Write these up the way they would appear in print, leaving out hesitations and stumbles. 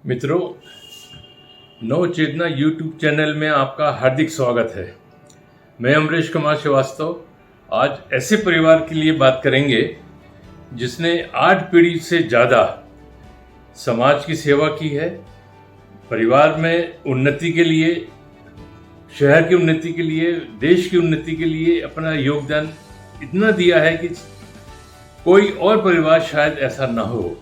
मित्रों, नव चेतना YouTube channel में आपका हार्दिक स्वागत है। मैं अमरीश कुमार श्रीवास्तव आज ऐसे परिवार के लिए बात करेंगे जिसने 8 पीढ़ी से ज़्यादा समाज की सेवा की है, परिवार में उन्नति के लिए, शहर की उन्नति के लिए, देश की उन्नति के लिए अपना योगदान इतना दिया है कि कोई और परिवार शायद ऐसा ना हो।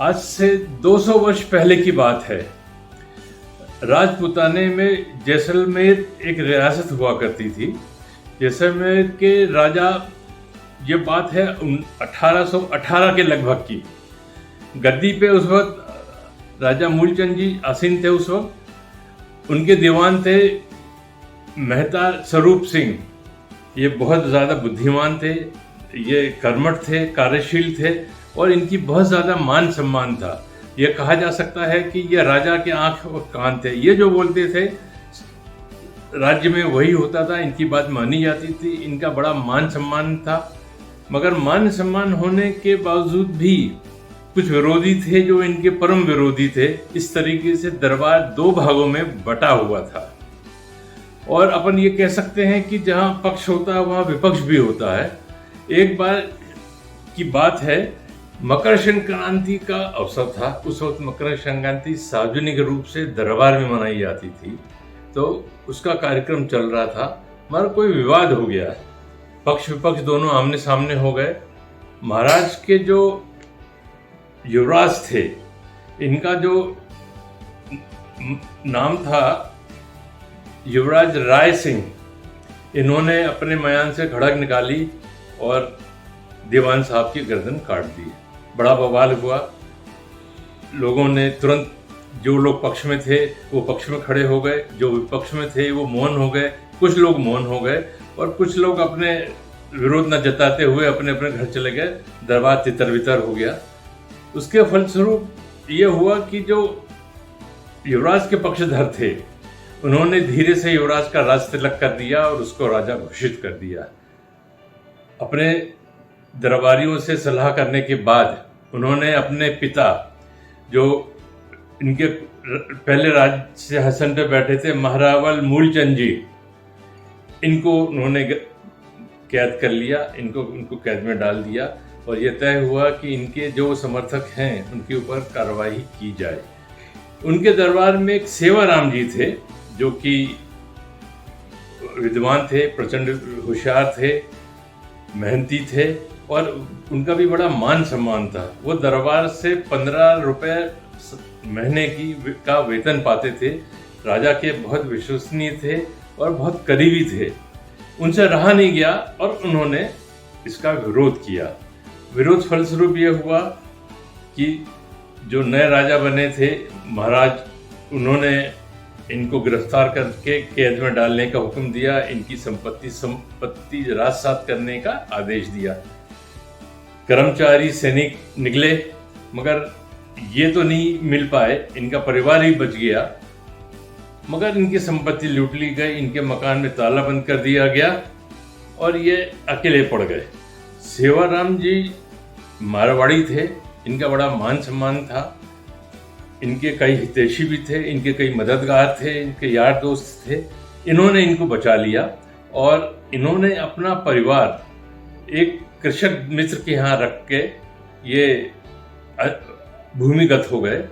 आज से 200 वर्ष पहले की बात है। राजपूताने में जैसलमेर एक रियासत हुआ करती थी। जैसलमेर के राजा, ये बात है 1818 के लगभग की, गद्दी पे उस वक्त राजा मूलचंद जी आसीन थे। उस वक्त उनके दीवान थे मेहता स्वरूप सिंह। ये बहुत ज़्यादा बुद्धिमान थे, ये कर्मठ थे, कार्यशील थे और इनकी बहुत ज़्यादा मान सम्मान था। यह कहा जा सकता है कि यह राजा के आंख और कान थे। ये जो बोलते थे राज्य में वही होता था, इनकी बात मानी जाती थी, इनका बड़ा मान सम्मान था। मगर मान सम्मान होने के बावजूद भी कुछ विरोधी थे जो इनके परम विरोधी थे। इस तरीके से दरबार 2 भागों में बटा हुआ था और अपन ये कह सकते हैं कि जहाँ पक्ष होता है वहाँ विपक्ष भी होता है। एक बार की बात है, मकर संक्रांति का अवसर था। उस वक्त मकर संक्रांति सार्वजनिक रूप से दरबार में मनाई जाती थी, तो उसका कार्यक्रम चल रहा था, मगर कोई विवाद हो गया। पक्ष विपक्ष दोनों आमने सामने हो गए। महाराज के जो युवराज थे, इनका जो नाम था युवराज राय सिंह, इन्होंने अपने मयान से खड़ग निकाली और दीवान साहब की गर्दन काट दी। बड़ा बवाल हुआ। लोगों ने तुरंत, जो लोग पक्ष में थे वो पक्ष में खड़े हो गए, जो विपक्ष में थे वो मौन हो गए। कुछ लोग मौन हो गए और कुछ लोग अपने विरोध न जताते हुए अपने अपने घर चले गए। दरबार तितर बितर हो गया। उसके फलस्वरूप ये हुआ कि जो युवराज के पक्षधर थे उन्होंने धीरे से युवराज का राज तिलक कर दिया और उसको राजा घोषित कर दिया। अपने दरबारियों से सलाह करने के बाद उन्होंने अपने पिता, जो इनके पहले राज सिंहासन पे बैठे थे, महारावल मूलचंद जी, इनको उन्होंने कैद कर लिया, उनको कैद में डाल दिया और यह तय हुआ कि इनके जो समर्थक हैं उनके ऊपर कार्रवाई की जाए। उनके दरबार में एक सेवाराम जी थे जो कि विद्वान थे, प्रचंड होशियार थे, मेहनती थे और उनका भी बड़ा मान सम्मान था। वो दरबार से 15 रुपए महीने का वेतन पाते थे। राजा के बहुत विश्वसनीय थे और बहुत करीबी थे। उनसे रहा नहीं गया और उन्होंने इसका विरोध किया। विरोध फलस्वरूप ये हुआ कि जो नए राजा बने थे महाराज, उन्होंने इनको गिरफ्तार करके कैद में डालने का हुक्म दिया। इनकी संपत्ति राजसात करने का आदेश दिया। कर्मचारी सैनिक निकले मगर ये तो नहीं मिल पाए, इनका परिवार ही बच गया, मगर इनकी संपत्ति लूट ली गई। इनके मकान में ताला बंद कर दिया गया और ये अकेले पड़ गए। सेवाराम जी मारवाड़ी थे, इनका बड़ा मान सम्मान था। इनके कई हितैषी भी थे, इनके कई मददगार थे, इनके यार दोस्त थे। इन्होंने इनको बचा लिया और इन्होंने अपना परिवार एक कृषक मित्र के यहाँ रख के ये भूमिगत हो गए।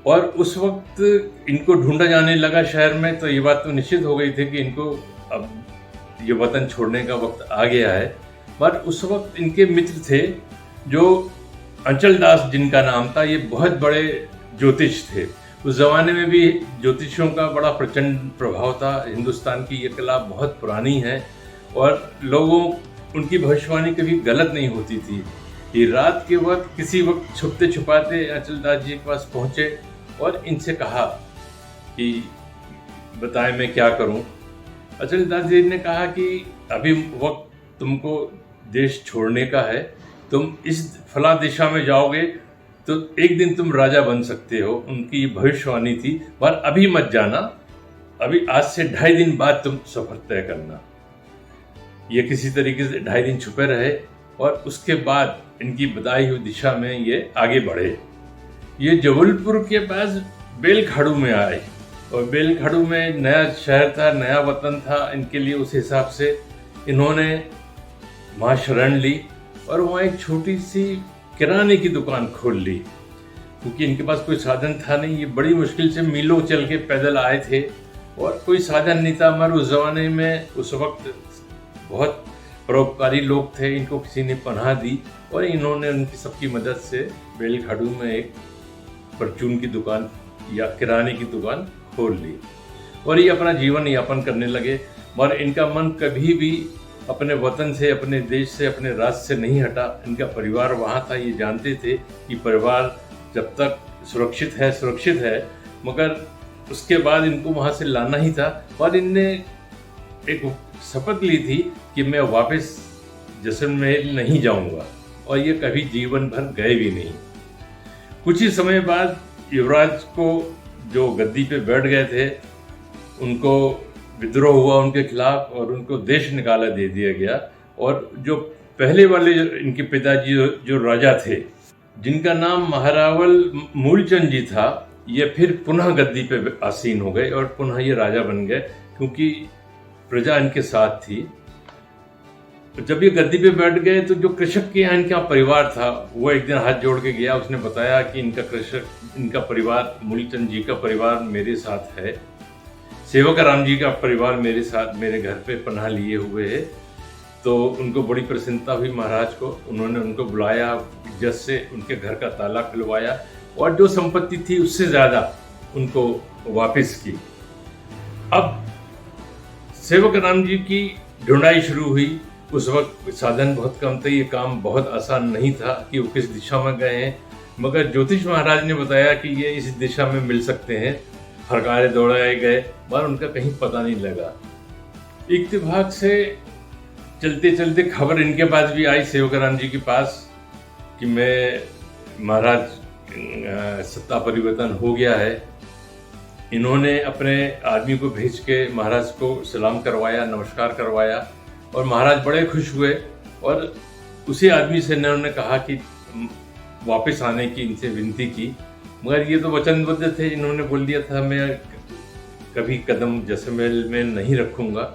और उस वक्त इनको ढूंढा जाने लगा शहर में, तो ये बात तो निश्चित हो गई थी कि इनको अब ये वतन छोड़ने का वक्त आ गया है। पर उस वक्त इनके मित्र थे जो अंचल दास जिनका नाम था, ये बहुत बड़े ज्योतिष थे। उस जमाने में भी ज्योतिषियों का बड़ा प्रचंड प्रभाव था। हिंदुस्तान की ये कला बहुत पुरानी है और लोगों उनकी भविष्यवाणी कभी गलत नहीं होती थी। ये रात के वक्त किसी वक्त छुपते छुपाते अंचल दास जी के पास पहुंचे और इनसे कहा कि बताएं मैं क्या करूं। अंचल दास जी ने कहा कि अभी वक्त तुमको देश छोड़ने का है, तुम इस फला दिशा में जाओगे तो एक दिन तुम राजा बन सकते हो। उनकी भविष्यवाणी थी, पर अभी मत जाना, अभी आज से 2.5 दिन बाद तुम सफर तय करना। ये किसी तरीके से 2.5 दिन छुपे रहे और उसके बाद इनकी बताई हुई दिशा में ये आगे बढ़े। ये जबलपुर के पास बेलखाड़ू में आए और बेलखाड़ू में नया शहर था, नया वतन था इनके लिए। उस हिसाब से इन्होंने वहाँ शरण ली और वहाँ एक छोटी सी किराने की दुकान खोल ली, क्योंकि इनके पास कोई साधन था नहीं। ये बड़ी मुश्किल से मीलों चल के पैदल आए थे और कोई साधन नहीं था। हमारे उस ज़माने में उस वक्त बहुत परोपकारी लोग थे, इनको किसी ने पनाह दी और इन्होंने उनकी सबकी मदद से बेलखाड़ू में एक परचून की दुकान या किराने की दुकान खोल ली और ये अपना जीवन यापन करने लगे। और इनका मन कभी भी अपने वतन से, अपने देश से, अपने राज्य से नहीं हटा। इनका परिवार वहाँ था, ये जानते थे कि परिवार जब तक सुरक्षित है, मगर उसके बाद इनको वहाँ से लाना ही था। और इनने एक शपथ ली थी कि मैं वापस जैसलमेर नहीं जाऊँगा और ये कभी जीवन भर गए भी नहीं। कुछ ही समय बाद युवराज को, जो गद्दी पे बैठ गए थे, उनको विद्रोह हुआ उनके खिलाफ और उनको देश निकाला दे दिया गया। और जो पहले वाले इनके पिताजी जो राजा थे, जिनका नाम महारावल मूलचंद जी था, ये फिर पुनः गद्दी पे आसीन हो गए और पुनः ये राजा बन गए, क्योंकि प्रजा इनके साथ थी। जब ये गद्दी पे बैठ गए तो जो कृषक के यहाँ इनका परिवार था, वो एक दिन हाथ जोड़ के गया। उसने बताया कि इनका परिवार, मूलचंद जी का परिवार मेरे साथ है, सेवक राम जी का परिवार मेरे साथ, मेरे घर पे पनाह लिए हुए है। तो उनको बड़ी प्रसन्नता हुई महाराज को। उन्होंने उनको बुलाया, इज्जत से उनके घर का ताला खुलवाया और जो संपत्ति थी उससे ज़्यादा उनको वापस की। अब सेवक राम जी की ढूंढाई शुरू हुई। उस वक्त साधन बहुत कम थे, ये काम बहुत आसान नहीं था कि वो किस दिशा में गए हैं, मगर ज्योतिष महाराज ने बताया कि ये इस दिशा में मिल सकते हैं। हरकारे दौड़ाए गए पर उनका कहीं पता नहीं लगा। इत्तेफाक से चलते चलते खबर इनके पास भी आई, सेवक राम जी के पास, कि मैं महाराज सत्ता परिवर्तन हो गया है। इन्होंने अपने आदमी को भेज के महाराज को सलाम करवाया, नमस्कार करवाया और महाराज बड़े खुश हुए और उसी आदमी से इन्होंने कहा कि वापस आने की इनसे विनती की। मगर ये तो वचनबद्ध थे, इन्होंने बोल दिया था मैं कभी कदम जैसलमेर में नहीं रखूँगा।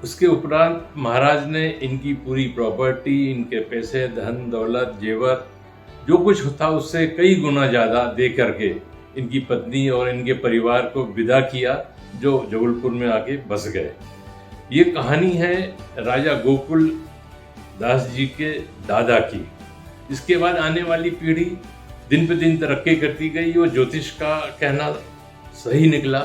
उसके उपरांत महाराज ने इनकी पूरी प्रॉपर्टी, इनके पैसे, धन दौलत, जेवर, जो कुछ था उससे कई गुना ज़्यादा दे करके इनकी पत्नी और इनके परिवार को विदा किया, जो जबलपुर में आके बस गए। ये कहानी है राजा गोकुल दास जी के दादा की। इसके बाद आने वाली पीढ़ी दिन पे दिन तरक्की करती गई और ज्योतिष का कहना सही निकला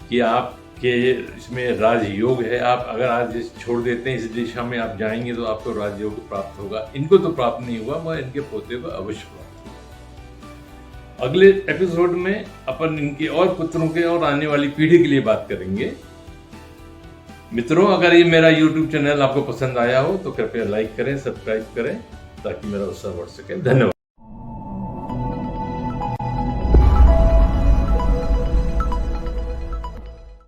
कि आपके इसमें राजयोग है। आप अगर आज छोड़ देते हैं, इस दिशा में आप जाएंगे तो आपको राजयोग प्राप्त होगा। इनको तो प्राप्त नहीं हुआ, मगर इनके पोते को अवश्य प्राप्त होगा। अगले एपिसोड में अपन इनके और पुत्रों के और आने वाली पीढ़ी के लिए बात करेंगे। मित्रों, अगर ये मेरा YouTube चैनल आपको पसंद आया हो तो कृपया लाइक करें, सब्सक्राइब करें, ताकि मेरा उत्साह बढ़ सके। धन्यवाद।